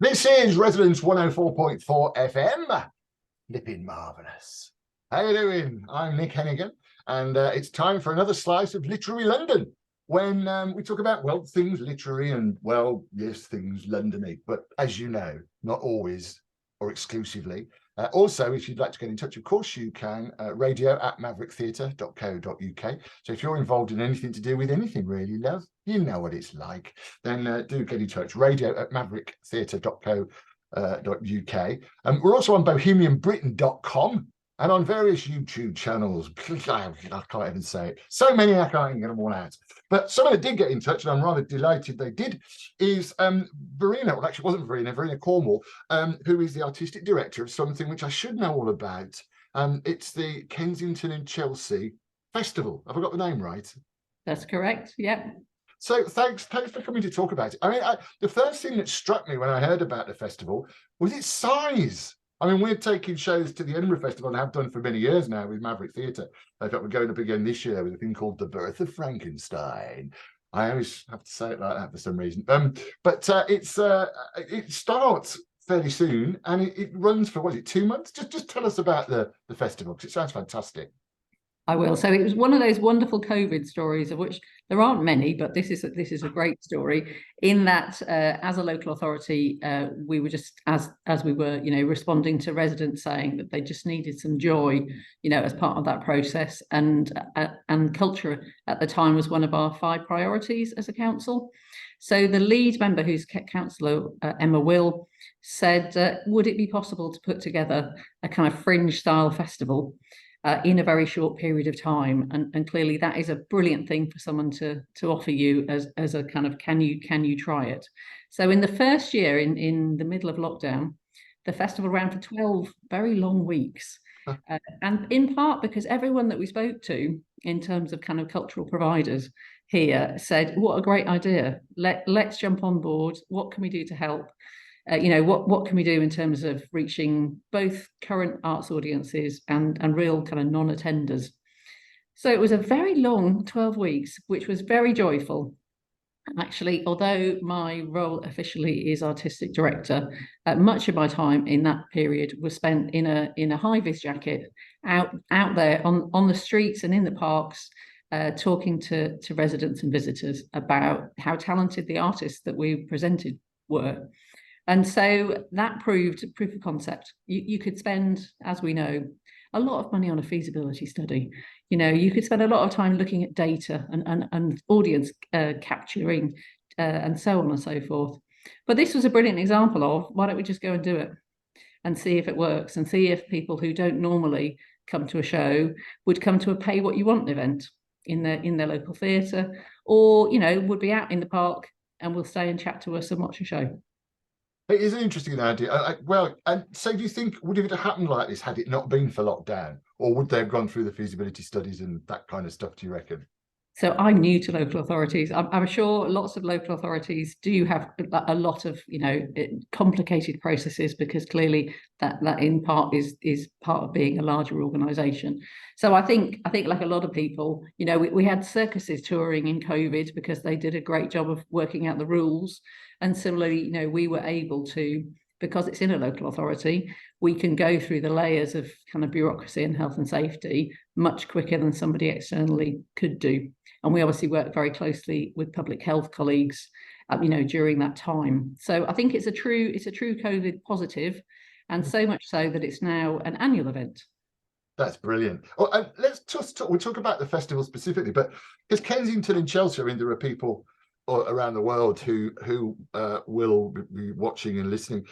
This is Residence 104.4 FM. Flipping marvellous. How you doing? I'm Nick Hennegan, and it's time for another slice of Literary London, when we talk about, well, things literary and, well, yes, things Londony. But as you know, not always or exclusively. Also, if you'd like to get in touch, of course, you can, radio@mavericktheatre.co.uk. So if you're involved in anything to do with anything really, love, you know what it's like, then do get in touch, radio@mavericktheatre.co.uk. We're also on bohemianbritain.com and on various YouTube channels. I can't even say it. So many, I can't even get them all out. But someone that did get in touch, and I'm rather delighted they did, is Verena, well, actually it wasn't Verena Cornwall, who is the Artistic Director of something which I should know all about. It's the Kensington and Chelsea Festival. Have I got the name right? That's correct, yeah. So thanks for coming to talk about it. I mean, the first thing that struck me when I heard about the festival was its size. I mean, we're taking shows to the Edinburgh Festival and have done for many years now with Maverick Theatre. In fact, we're going up again this year with a thing called The Birth of Frankenstein. I always have to say it like that for some reason. But it starts fairly soon and it runs for, what is it, 2 months? Just tell us about the festival, because it sounds fantastic. I will. So it was one of those wonderful COVID stories, of which there aren't many, but this is a great story. In that, as a local authority, we were just as we were, responding to residents saying that they just needed some joy, as part of that process, and culture at the time was one of our 5 priorities as a council. So the lead member, who's Councillor Emma Will, said, would it be possible to put together a kind of fringe style festival in a very short period of time, and clearly that is a brilliant thing for someone to offer you as a kind of can you try it. So in the first year, in the middle of lockdown, the festival ran for 12 very long weeks, and in part because everyone that we spoke to in terms of kind of cultural providers here said, what a great idea, let's jump on board, what can we do to help? What can we do in terms of reaching both current arts audiences and real kind of non-attenders? So it was a very long 12 weeks, which was very joyful. Actually, although my role officially is artistic director, much of my time in that period was spent in a high-vis jacket out there on the streets and in the parks, talking to residents and visitors about how talented the artists that we presented were. And so that proved proof of concept. You could spend, as we know, a lot of money on a feasibility study. You could spend a lot of time looking at data and audience capturing and so on and so forth. But this was a brilliant example of, why don't we just go and do it and see if it works, and see if people who don't normally come to a show would come to a pay what you want event in their local theatre, or would be out in the park and will stay and chat to us and watch a show. It is an interesting idea. Well, and so do you think, would it have happened like this had it not been for lockdown? Or would they have gone through the feasibility studies and that kind of stuff, do you reckon? So I'm new to local authorities. I'm sure lots of local authorities do have a lot of, complicated processes, because clearly that in part is part of being a larger organisation. So I think like a lot of people, we had circuses touring in COVID because they did a great job of working out the rules. And similarly, we were able to, because it's in a local authority, we can go through the layers of kind of bureaucracy and health and safety much quicker than somebody externally could do. And we obviously work very closely with public health colleagues, during that time. So I think it's a true COVID positive, and so much so that it's now an annual event. That's brilliant. Oh, and let's just talk, we'll talk about the festival specifically, but because Kensington and Chelsea, I mean, there are people around the world who will be watching and listening.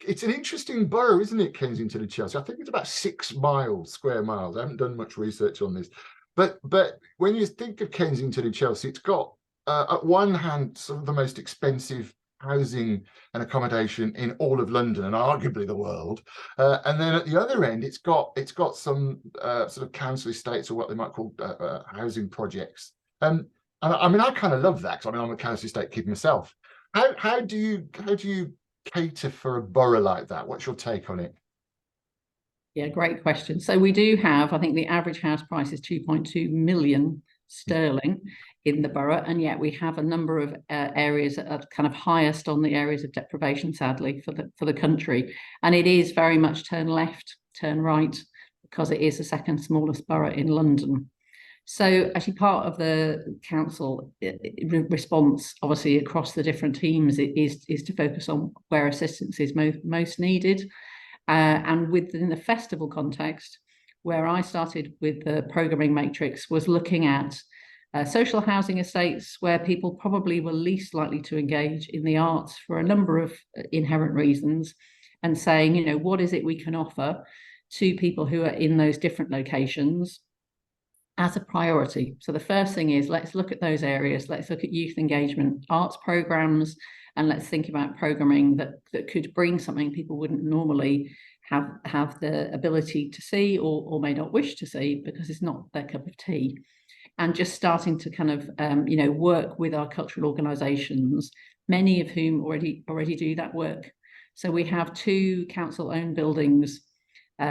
It's an interesting borough, isn't it, Kensington and Chelsea? I think it's about 6 square miles. I haven't done much research on this. But when you think of Kensington and Chelsea, it's got, at one hand, some of the most expensive housing and accommodation in all of London and arguably the world. And then at the other end, it's got some sort of council estates, or what they might call housing projects. And I mean, I kind of love that, because I'm a council estate kid myself. How do you cater for a borough like that? What's your take on it? Yeah, great question. So we do have, I think the average house price is 2.2 million sterling in the borough, and yet we have a number of areas that are kind of highest on the areas of deprivation, sadly, for the country. And it is very much turn left, turn right, because it is the second smallest borough in London. So actually part of the council response, obviously across the different teams, is to focus on where assistance is most needed. And within the festival context, where I started with the programming matrix, was looking at social housing estates where people probably were least likely to engage in the arts for a number of inherent reasons, and saying, you know, what is it we can offer to people who are in those different locations as a priority. So the first thing is, let's look at those areas, let's look at youth engagement arts programs, and let's think about programming that could bring something people wouldn't normally have the ability to see, or may not wish to see because it's not their cup of tea. And just starting to kind of work with our cultural organisations, many of whom already do that work. So we have 2 council-owned buildings,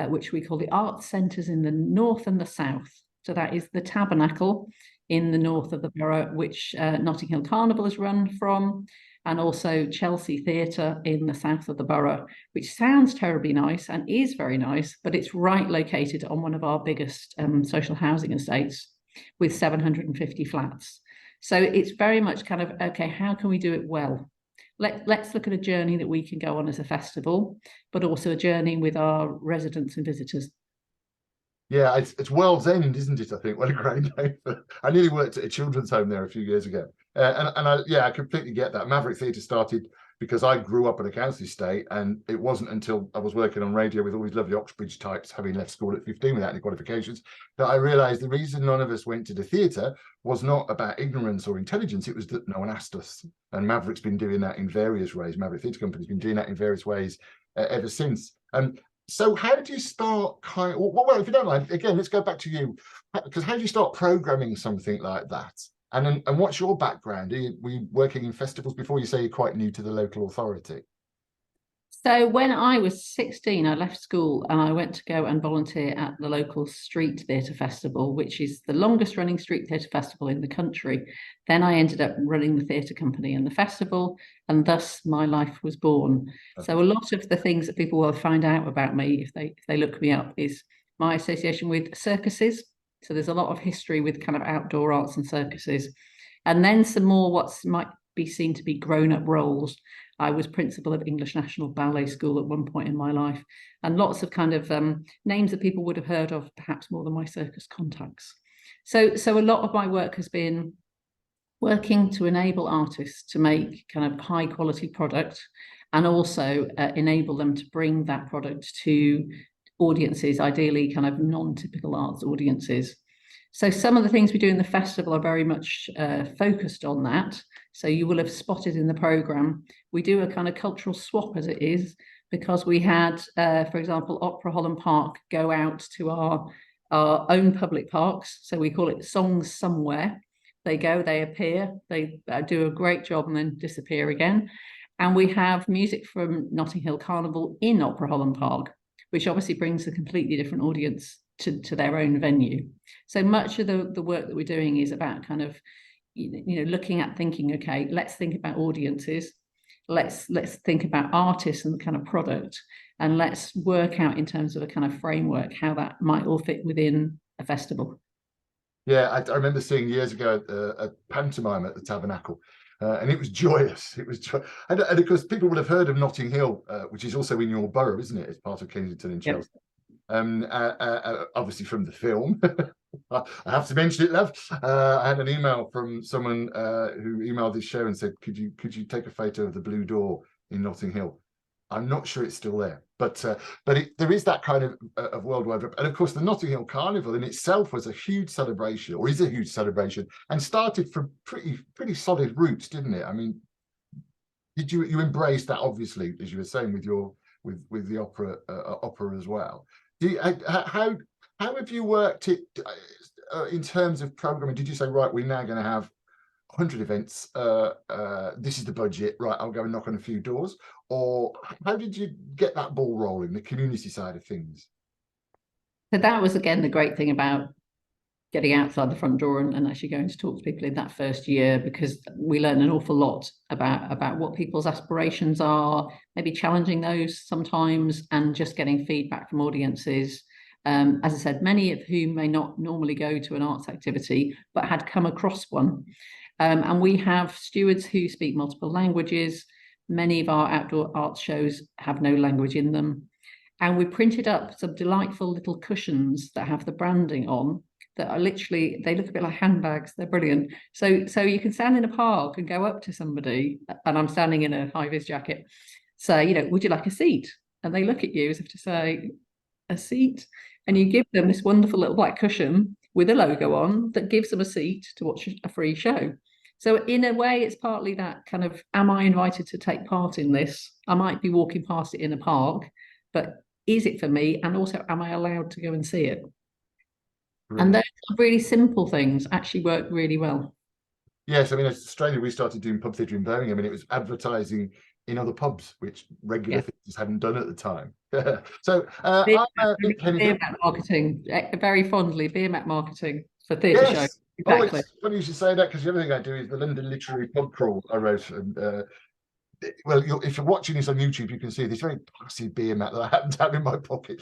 which we call the arts centres in the north and the south. So that is the Tabernacle in the north of the borough, which Notting Hill Carnival is run from, and also Chelsea Theatre in the south of the borough, which sounds terribly nice and is very nice, but it's right located on one of our biggest social housing estates with 750 flats. So it's very much kind of, okay, how can we do it well? Let's look at a journey that we can go on as a festival, but also a journey with our residents and visitors. Yeah, it's World's End, isn't it? I think. What a great name. I nearly worked at a children's home there a few years ago, I completely get that. Maverick Theatre started because I grew up in a council estate, and it wasn't until I was working on radio with all these lovely Oxbridge types, having left school at 15 without any qualifications, that I realised the reason none of us went to the theatre was not about ignorance or intelligence. It was that no one asked us, and Maverick's been doing that in various ways. Maverick Theatre Company's been doing that in various ways ever since. So how did you start well, if you don't mind, again, let's go back to you, because how did you start programming something like that? And what's your background? Were you working in festivals before? You say you're quite new to the local authority. So when I was 16, I left school and I went to go and volunteer at the local street theatre festival, which is the longest running street theatre festival in the country. Then I ended up running the theatre company and the festival, and thus my life was born. So a lot of the things that people will find out about me if they look me up is my association with circuses. So there's a lot of history with kind of outdoor arts and circuses. And then some more what might be seen to be grown-up roles. I was principal of English National Ballet School at one point in my life, and lots of kind of names that people would have heard of, perhaps more than my circus contacts. So a lot of my work has been working to enable artists to make kind of high quality product, and also enable them to bring that product to audiences, ideally kind of non-typical arts audiences. So some of the things we do in the festival are very much focused on that. So you will have spotted in the programme, we do a kind of cultural swap as it is, because we had, for example, Opera Holland Park go out to our own public parks. So we call it Songs Somewhere. They go, they appear, they do a great job and then disappear again. And we have music from Notting Hill Carnival in Opera Holland Park, which obviously brings a completely different audience to their own venue. So much of the work that we're doing is about kind of, looking at thinking, okay, let's think about audiences, let's think about artists and the kind of product, and let's work out in terms of a kind of framework how that might all fit within a festival. Yeah, I remember seeing years ago a pantomime at the Tabernacle, and it was joyous. It was and of course people would have heard of Notting Hill, which is also in your borough, isn't it? It's part of Kensington and Chelesa. Yep. Obviously from the film. I have to mention it, love. I had an email from someone who emailed this show and said, could you take a photo of the Blue Door in Notting Hill? I'm not sure it's still there, but there is that kind of worldwide. And of course, the Notting Hill Carnival in itself was a huge celebration, or is a huge celebration, and started from pretty solid roots, didn't it? I mean, did you embrace that, obviously, as you were saying, with the opera as well? How have you worked it in terms of programming? Did you say, right, we're now going to have 100 events, this is the budget, right, I'll go and knock on a few doors? Or how did you get that ball rolling, the community side of things? So that was, again, the great thing about getting outside the front door and actually going to talk to people in that first year, because we learn an awful lot about what people's aspirations are, maybe challenging those sometimes, and just getting feedback from audiences. As I said, many of whom may not normally go to an arts activity, but had come across one. And we have stewards who speak multiple languages. Many of our outdoor arts shows have no language in them. And we printed up some delightful little cushions that have the branding on, that are literally, they look a bit like handbags. They're brilliant. So you can stand in a park and go up to somebody, and I'm standing in a high-vis jacket, say, you know, would you like a seat? And they look at you as if to say, a seat? And you give them this wonderful little black cushion with a logo on that gives them a seat to watch a free show. So in a way, it's partly that kind of, am I invited to take part in this? I might be walking past it in a park, but is it for me? And also, am I allowed to go and see it? Brilliant. And those really simple things actually work really well. Yes, I mean, it's Australia, we started doing pub theatre in Birmingham, and it was advertising in other pubs, which regular theatres hadn't done at the time. So beer mat marketing, very fondly, beer mat marketing for theatre shows. Exactly. Oh, it's funny you should say that, because the other thing I do is the London Literary Pub Crawl I wrote. And well, if you're watching this on YouTube, you can see this very classy beer mat that I happen to have in my pocket.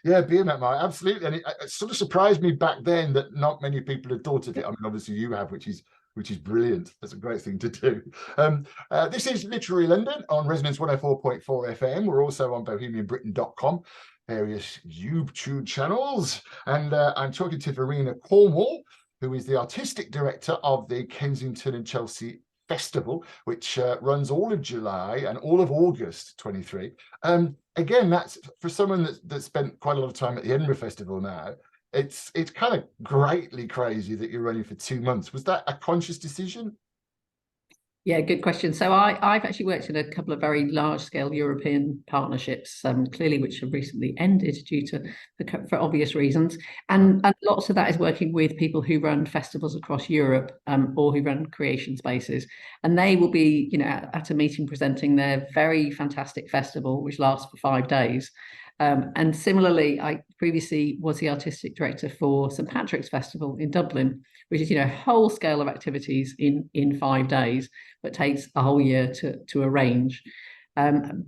Yeah, beer mat, Mark, absolutely. And it sort of surprised me back then that not many people had thought of it. I mean, obviously you have, which is brilliant. That's a great thing to do. This is Literary London on Resonance 104.4 FM. We're also on bohemianbritain.com, various YouTube channels. And I'm talking to Verena Cornwall, who is the Artistic Director of the Kensington and Chelsea Festival, which runs all of July and all of August 23. Again, that's for someone that spent quite a lot of time at the Edinburgh Festival now. It's kind of greatly crazy that you're running for 2 months. Was that a conscious decision? Yeah, good question. So I've actually worked in a couple of very large-scale European partnerships, clearly which have recently ended due to for obvious reasons, and lots of that is working with people who run festivals across Europe, or who run creation spaces, and they will be, you know, at a meeting presenting their very fantastic festival, which lasts for 5 days. And similarly, I previously was the artistic director for St Patrick's Festival in Dublin, which is, you know, a whole scale of activities in 5 days, but takes a whole year to arrange.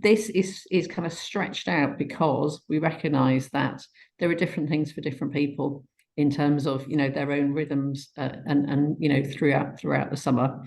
This is kind of stretched out because we recognise that there are different things for different people in terms of, you know, their own rhythms and you know, throughout the summer.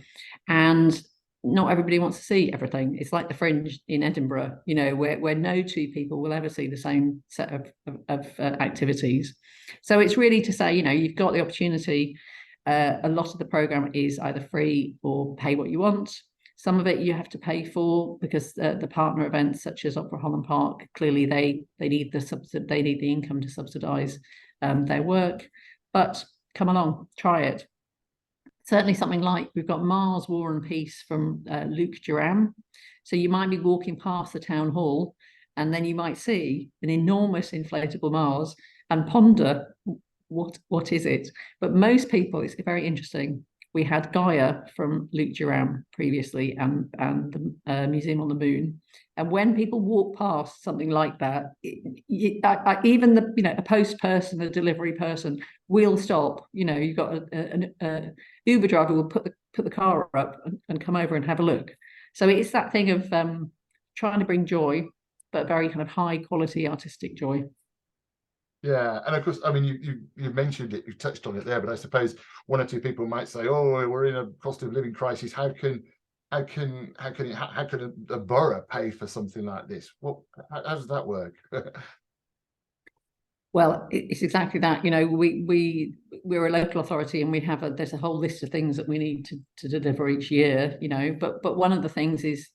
And not everybody wants to see everything. It's like the Fringe in Edinburgh, you know, where no two people will ever see the same set of activities. So it's really to say, you know, you've got the opportunity. A lot of the programme is either free or pay what you want. Some of it you have to pay for, because the partner events such as Opera Holland Park, clearly they need the income to subsidise their work. But come along, try it. Certainly something like, we've got Mars, War and Peace from Luc Duram. So you might be walking past the town hall, and then you might see an enormous inflatable Mars and ponder, what is it? But most people, it's very interesting. We had Gaia from Luc Duram previously, and the Museum on the Moon. And when people walk past something like that, even the, you know, a post person, a delivery person will stop. You know, you've got an Uber driver will put the car up and come over and have a look. So it's that thing of trying to bring joy, but very kind of high quality artistic joy. Yeah, and of course, I mean, you mentioned it, you touched on it there, but I suppose one or two people might say, "Oh, we're in a cost of living crisis. How can a borough pay for something like this? How does that work?" Well, it's exactly that. You know, we're a local authority, and there's a whole list of things that we need to deliver each year. You know, but one of the things is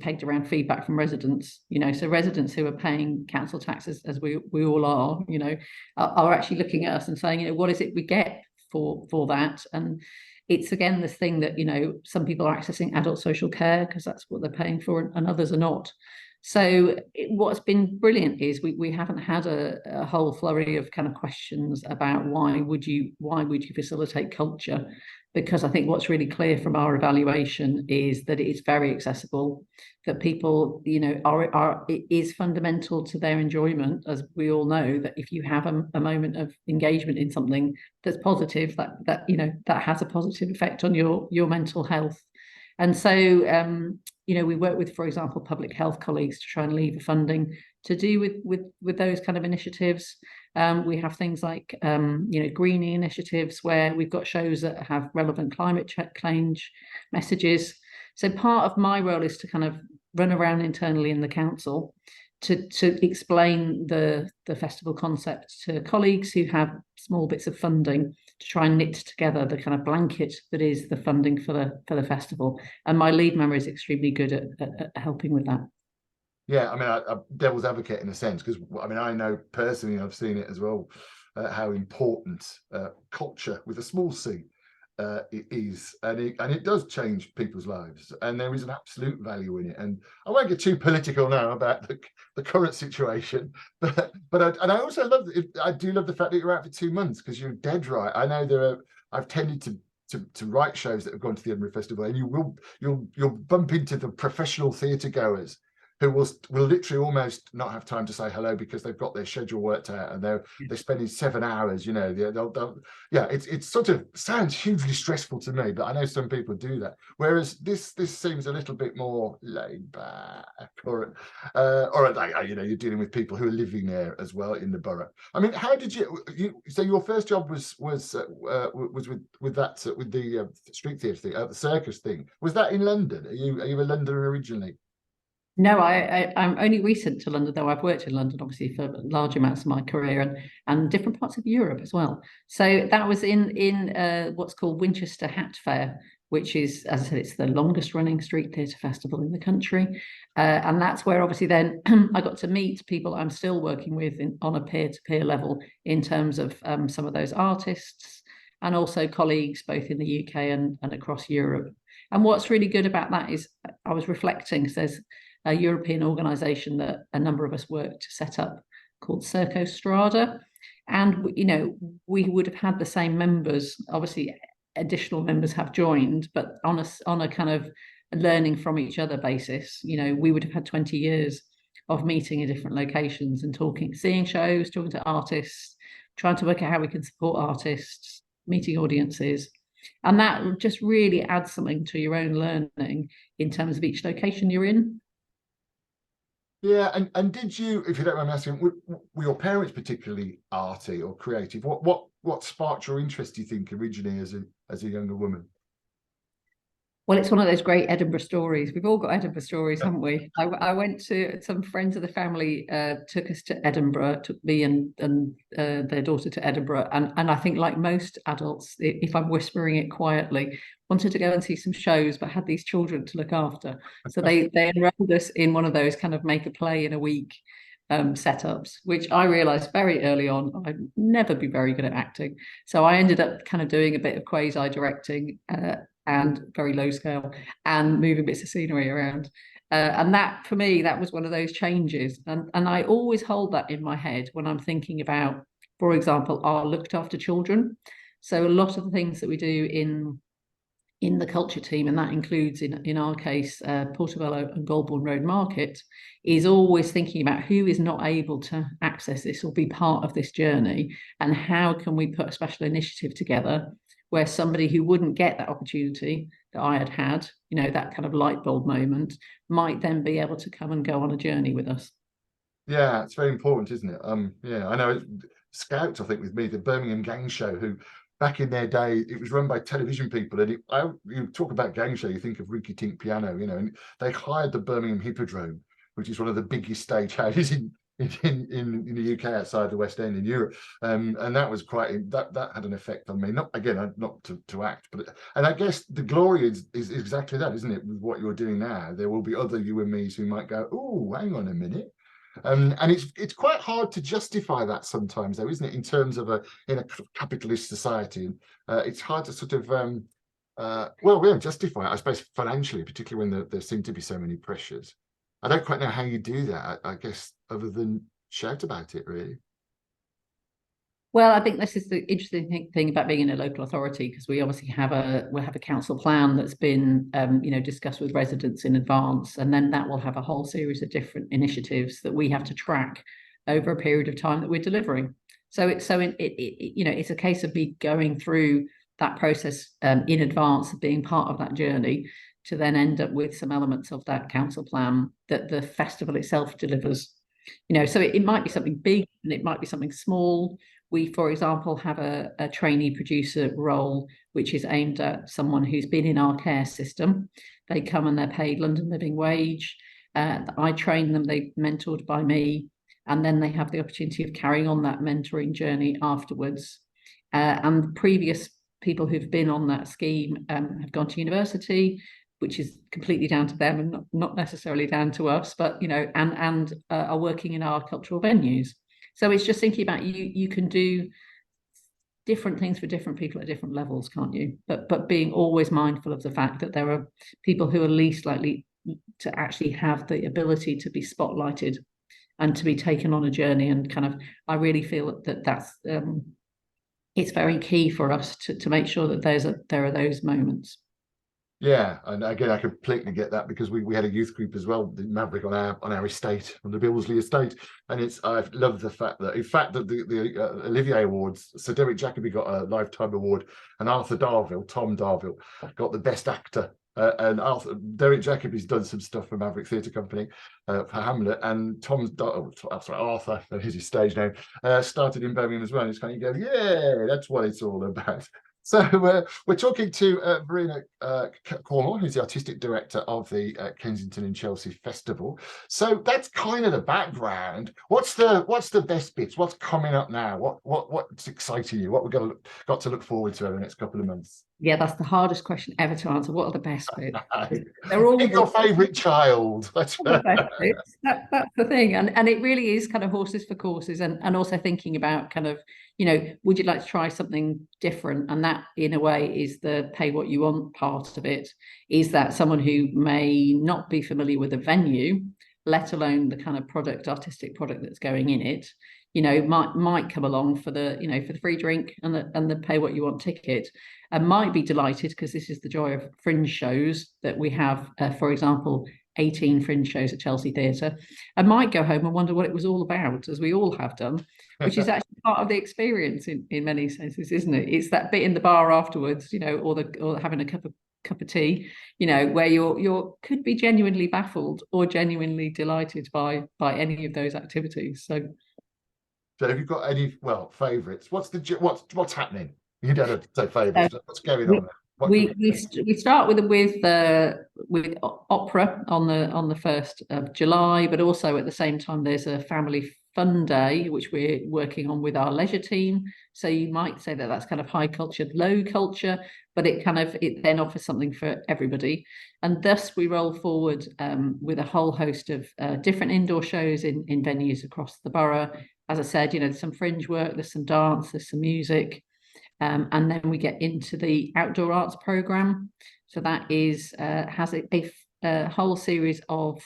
pegged around feedback from residents, you know, so residents who are paying council taxes, as we all are, you know, are actually looking at us and saying, you know, what is it we get for that? And it's again this thing that, you know, some people are accessing adult social care because that's what they're paying for, and others are not. So what's been brilliant is we haven't had a whole flurry of kind of questions about why would you facilitate culture, because I think what's really clear from our evaluation is that it is very accessible, that people, you know, it is fundamental to their enjoyment, as we all know, that if you have a moment of engagement in something that's positive, that you know, that has a positive effect on your mental health. And so you know, we work with, for example, public health colleagues to try and lever funding to do with those kind of initiatives. We have things like you know, greening initiatives where we've got shows that have relevant climate change messages. So part of my role is to kind of run around internally in the council to explain the festival concept to colleagues who have small bits of funding, to try and knit together the kind of blanket that is the funding for the festival. And my lead member is extremely good at helping with that. Yeah, I mean, I'm devil's advocate in a sense, because I mean, I know personally, I've seen it as well, how important culture with a small c it is, and it does change people's lives, and there is an absolute value in it. And I won't get too political now about the current situation, but I also love it. I do love the fact that you're out for 2 months, because you're dead right. I know I've tended to write shows that have gone to the Edinburgh Festival, and you'll bump into the professional theatre goers who will literally almost not have time to say hello because they've got their schedule worked out, and they're spending 7 hours, you know. Yeah, it's sort of sounds hugely stressful to me, but I know some people do that. Whereas this seems a little bit more laid back, or like, you know, you're dealing with people who are living there as well in the borough. I mean, how did you so your first job was with the street theatre thing, the circus thing? Was that in London? Are you a Londoner originally? No, I'm only recent to London, though I've worked in London, obviously, for large amounts of my career, and different parts of Europe as well. So that was in what's called Winchester Hat Fair, which is, as I said, it's the longest running street theatre festival in the country. And that's where obviously then I got to meet people I'm still working with on a peer-to-peer level in terms of some of those artists, and also colleagues both in the UK and across Europe. And what's really good about that is I was reflecting, so there's a European organisation that a number of us worked to set up called Circo Strada. And, you know, we would have had the same members. Obviously, additional members have joined, but on a kind of learning from each other basis, you know, we would have had 20 years of meeting in different locations and talking, seeing shows, talking to artists, trying to work out how we can support artists, meeting audiences. And that just really adds something to your own learning in terms of each location you're in. Yeah, and did you, if you don't mind me asking, were your parents particularly arty or creative? What sparked your interest, do you think, originally as a younger woman? Well, it's one of those great Edinburgh stories. We've all got Edinburgh stories, haven't we? I went to, some friends of the family took us to Edinburgh, took me and their daughter to Edinburgh. And I think, like most adults, if I'm whispering it quietly, wanted to go and see some shows, but had these children to look after. So they enrolled us in one of those kind of make a play in a week setups, which I realized very early on I'd never be very good at acting. So I ended up kind of doing a bit of quasi directing and very low scale, and moving bits of scenery around. And that, for me, that was one of those changes. And I always hold that in my head when I'm thinking about, for example, our looked after children. So a lot of the things that we do in the culture team, and that includes in our case Portobello and Goulburn Road Market, is always thinking about who is not able to access this or be part of this journey, and how can we put a special initiative together where somebody who wouldn't get that opportunity that I had, you know, that kind of light bulb moment, might then be able to come and go on a journey with us. Yeah, it's very important, isn't it? Yeah, I know Scouts, I think, with me, the Birmingham Gang Show, who back in their day, it was run by television people, and you talk about gang show, you think of Rinky Tink Piano, you know, and they hired the Birmingham Hippodrome, which is one of the biggest stage houses in the UK outside the West End in Europe, and that was quite that had an effect on me. Not to act, but and I guess the glory is exactly that, isn't it? With what you're doing now, there will be other you and me's who might go, oh, hang on a minute. And it's quite hard to justify that sometimes, though, isn't it? In terms of in a capitalist society, it's hard to sort of justify it, I suppose, financially, particularly when there seem to be so many pressures. I don't quite know how you do that, I guess, other than shout about it, really. Well, I think this is the interesting thing about being in a local authority, because we obviously have a council plan that's been discussed with residents in advance, and then that will have a whole series of different initiatives that we have to track over a period of time that we're delivering. So it's a case of me going through that process in advance of being part of that journey, to then end up with some elements of that council plan that the festival itself delivers. So it might be something big and it might be something small. We, for example, have a trainee producer role, which is aimed at someone who's been in our care system. They come and they're paid London Living Wage. I train them, they're mentored by me, and then they have the opportunity of carrying on that mentoring journey afterwards. And the previous people who've been on that scheme have gone to university, which is completely down to them and not necessarily down to us, but and are working in our cultural venues. So it's just thinking about you can do different things for different people at different levels, can't you? But being always mindful of the fact that there are people who are least likely to actually have the ability to be spotlighted and to be taken on a journey. And kind of, I really feel that that's it's very key for us to make sure that there are those moments. Yeah, and again, I completely get that, because we had a youth group as well, the Maverick, on our estate, on the Billesley estate, and I love the fact that, in fact, that the Olivier Awards, Sir Derek Jacobi got a lifetime award, and Tom Darville, got the best actor. And Derek Jacobi's done some stuff for Maverick Theatre Company for Hamlet, and Arthur, here's his stage name, started in Birmingham as well. And it's kind of, you go, yeah, that's what it's all about. So we're talking to Verena Cornwall, who's the Artistic Director of the Kensington and Chelsea Festival. So that's kind of the background. What's the best bits? What's coming up now? What's exciting you? What we've got to look forward to over the next couple of months? Yeah, that's the hardest question ever to answer. What are the best bits? They're all Pick your favourite child. That's the thing, and it really is kind of horses for courses, and also thinking about kind of, would you like to try something different? And that, in a way, is the pay what you want part of it. Is that someone who may not be familiar with a venue, let alone the kind of artistic product that's going in it, might come along for the free drink and the pay what you want ticket, and might be delighted, because this is the joy of fringe shows that we have, for example, 18 fringe shows at Chelsea Theatre, and might go home and wonder what it was all about, as we all have done, which is actually part of the experience in many senses, isn't it? It's that bit in the bar afterwards, or having a cup of tea, where you're could be genuinely baffled or genuinely delighted by any of those activities. So have you got any favourites? What's happening? You don't have to say favourites. What's going on there? We start with opera on the 1st of July, but also at the same time there's a family fun day which we're working on with our leisure team. So you might say that that's kind of high culture, low culture, but it then offers something for everybody. And thus we roll forward with a whole host of different indoor shows in venues across the borough. As I said, there's some fringe work, there's some dance, there's some music. And then we get into the outdoor arts program. So that has a whole series of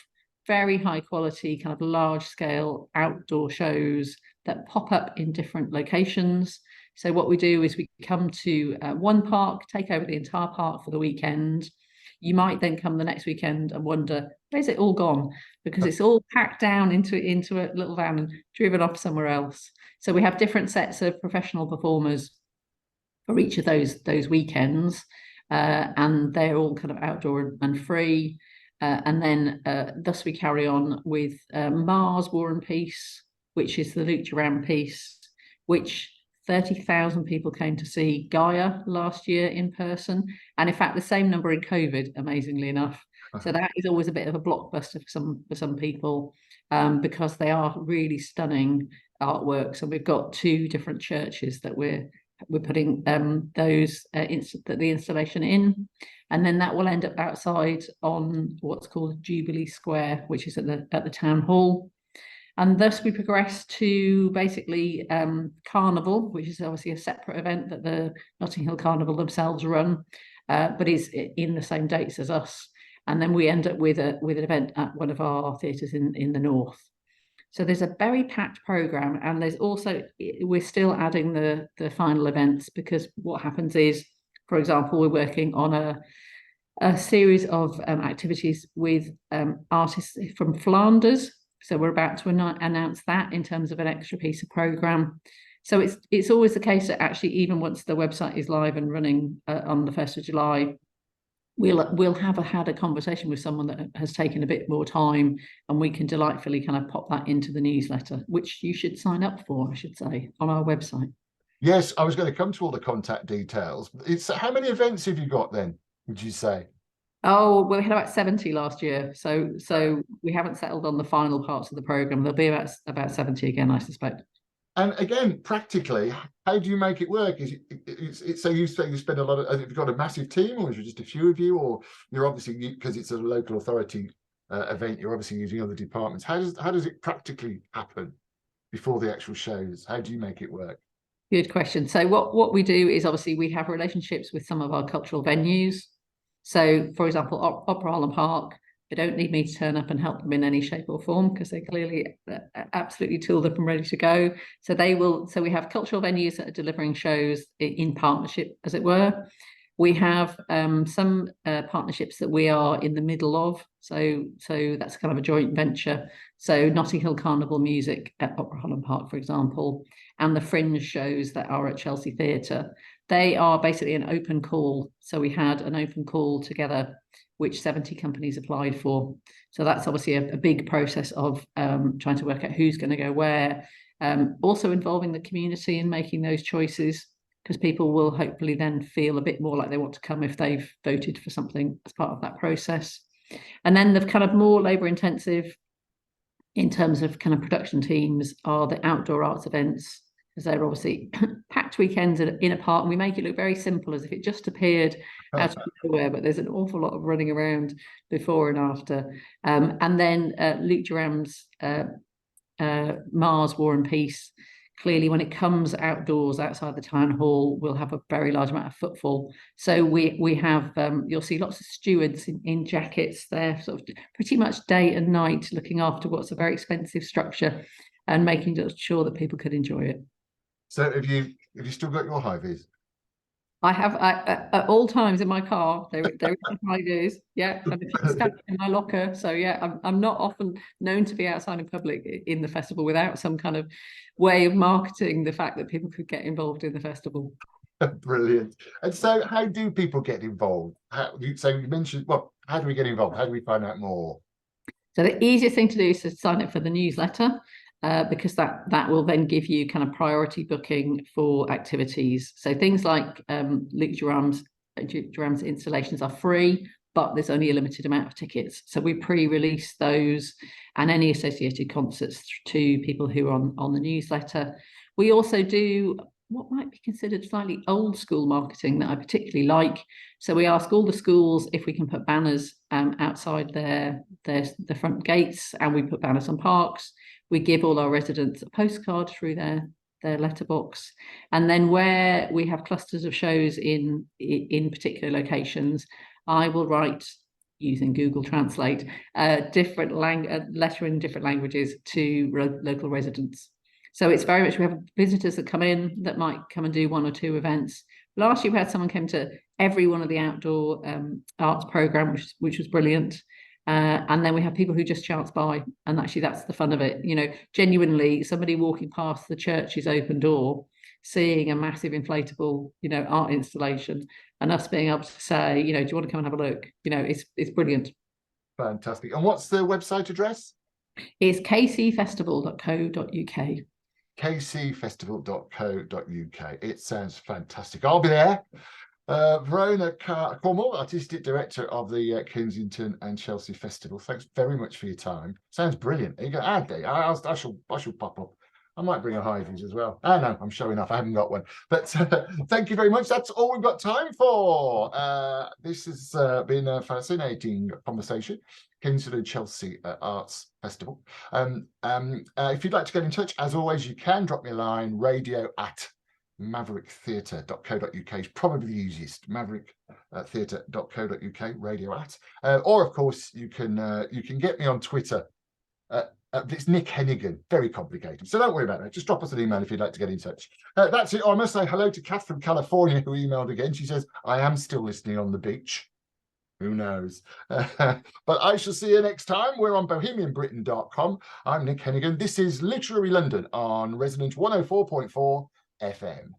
very high quality, kind of large scale outdoor shows that pop up in different locations. So what we do is we come to one park, take over the entire park for the weekend. You might then come the next weekend and wonder, where's it all gone? Because it's all packed down into a little van and driven off somewhere else. So we have different sets of professional performers for each of those weekends, and they're all kind of outdoor and free. And then thus we carry on with Mars War and Peace, which is the Luke Duran piece, which 30,000 people came to see Gaia last year in person, and in fact the same number in COVID, amazingly enough. So that is always a bit of a blockbuster for some people, because they are really stunning artworks, and we've got 2 different churches that we're putting the installation in, and then that will end up outside on what's called Jubilee Square, which is at the town hall. And thus we progress to basically Carnival, which is obviously a separate event that the Notting Hill Carnival themselves run, but is in the same dates as us. and then we end up with an event at one of our theatres in the north. So there's a very packed programme, and there's also, we're still adding the final events, because what happens is, for example, we're working on a series of activities with artists from Flanders. So we're about to announce that in terms of an extra piece of programme. So it's always the case that actually, even once the website is live and running on the 1st of July, we'll have had a conversation with someone that has taken a bit more time, and we can delightfully kind of pop that into the newsletter, which you should sign up for, I should say, on our website. Yes, I was going to come to all the contact details. How many events have you got then, would you say? Oh, well, we had about 70 last year, so we haven't settled on the final parts of the programme. There'll be about 70 again, I suspect. And again, practically, how do you make it work? Is it so you say you spend a lot of, have you got a massive team, or is it just a few of you, or you're obviously, because it's a local authority event, you're obviously using other departments. How does it practically happen before the actual shows? How do you make it work? Good question. So what we do is, obviously, we have relationships with some of our cultural venues. So, for example, Opera Holland Park, they don't need me to turn up and help them in any shape or form, because they're clearly absolutely tooled up and ready to go. So they will. So we have cultural venues that are delivering shows in partnership, as it were. We have some partnerships that we are in the middle of. So that's kind of a joint venture. So Notting Hill Carnival Music at Opera Holland Park, for example, and the fringe shows that are at Chelsea Theatre. They are basically an open call. So we had an open call together, which 70 companies applied for. So that's obviously a big process of trying to work out who's going to go where. Also involving the community in making those choices, because people will hopefully then feel a bit more like they want to come if they've voted for something as part of that process. And then the kind of more labour intensive in terms of kind of production teams are the outdoor arts events, because they're obviously packed weekends in a park, and we make it look very simple, as if it just appeared out of nowhere, but there's an awful lot of running around before and after. And then Luke Durham's Mars, War and Peace. Clearly, when it comes outdoors outside the town hall, we'll have a very large amount of footfall. So we have, you'll see lots of stewards in jackets there, sort of pretty much day and night, looking after what's a very expensive structure and making sure that people could enjoy it. So have you still got your high vis? I have at all times in my car. There is high vis, yeah, and if you stand in my locker. So yeah, I'm not often known to be outside in public in the festival without some kind of way of marketing the fact that people could get involved in the festival. Brilliant. And so, how do people get involved? So you mentioned, well, how do we get involved? How do we find out more? So the easiest thing to do is to sign up for the newsletter. Because that will then give you kind of priority booking for activities. So things like Luke Durham's installations are free, but there's only a limited amount of tickets. So we pre-release those and any associated concerts to people who are on the newsletter. We also do what might be considered slightly old school marketing that I particularly like. So we ask all the schools if we can put banners outside the front gates, and we put banners on parks. We give all our residents a postcard through their letterbox. And then where we have clusters of shows in particular locations, I will write, using Google Translate, different letter in different languages to local residents. So it's very much, we have visitors that come in that might come and do one or two events. Last year we had someone came to every one of the outdoor arts programme, which was brilliant. And then we have people who just chance by, and actually that's the fun of it. You know, genuinely somebody walking past the church's open door, seeing a massive inflatable, art installation, and us being able to say, do you want to come and have a look? It's brilliant. Fantastic. And what's the website address? It's kcfestival.co.uk. kcfestival.co.uk. It sounds fantastic. I'll be there. Verena Cornwall, Artistic Director of the Kensington and Chelsea Festival. Thanks very much for your time. Sounds brilliant. There you go. I shall pop up. I might bring a high vis as well. I know I'm showing off. I haven't got one. But thank you very much. That's all we've got time for. This has been a fascinating conversation. Kensington and Chelsea Arts Festival. If you'd like to get in touch, as always, you can drop me a line, radio@ mavericktheatre.co.uk is probably the easiest. Mavericktheatre.co.uk, radio at. Or of course you can get me on Twitter. It's Nick Hennegan, very complicated. So don't worry about it. Just drop us an email if you'd like to get in touch. That's it. I must say hello to Kath from California, who emailed again. She says, I am still listening on the beach. Who knows? But I shall see you next time. We're on bohemianbritain.com. I'm Nick Hennegan. This is Literary London on Resonance 104.4 FM.